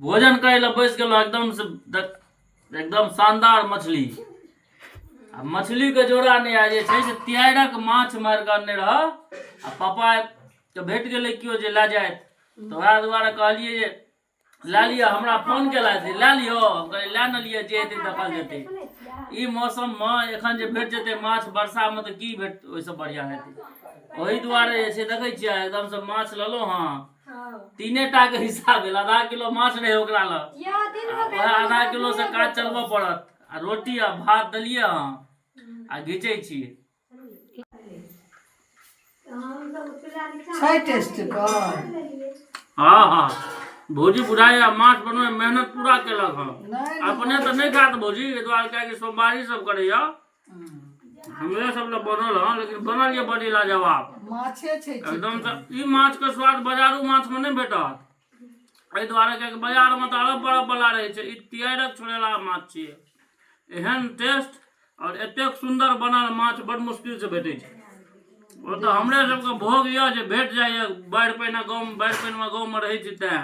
भोजन करे ला बैस गेलो एकदम से एकदम शानदार मछली। आ मछली के जोड़ा नहीं आ जे छै से तिहारक माछ मार के अनने रह आ पापा के भेट गेले कियो जे ला जाए तो वह दुआरे कहलिए जे ला लिया हमरा फोन केला थे ला लियो कहले ला न लिए जे हेतै देखल जेतै। ई मौसम में एखन जे भेट जेतै माछ वर्षा में तो की भेट ओइ से बढ़िया हेतै। ओही दुआरे जे छै देखै छियै एकदम से माछ ललो हां 3टा के हिसाब भेल आधा किलो माछ रहे ओकरा ल वह आधा किलो से काज चलबऽ पड़त आ रोटी आ भात दलिए हां आ घिचै छी छै टेस्ट कर। हाँ हाँ भौजी बुढ़ाई आ माछ बनवे में मेहनत पूरा केलक हन। अपने तो नहीं खात भौजी ए द्वारे क्या कि सोमवारी सब करैया हमरे सब ल बनल हन लेकिन बनल ये बड़ी लाजवाब माछे छै एकदम से। ई माछ के स्वाद बाजारू माछ में नहीं भेटत एहि दुआरे क्या कि बाजार में तो अरब बरब वाला रहे छै। ई तिहारक छोड़ेला माछ छियै एहन टेस्ट और एतेक सुंदर बनल माछ बड़ मुश्किल से भेटै छै। वो तो हमरे सबके भोग ये जे भेट जाइए बाढ़ि पहिने गाँव में बाढ़ि पहिने गाँव में रहै छै तें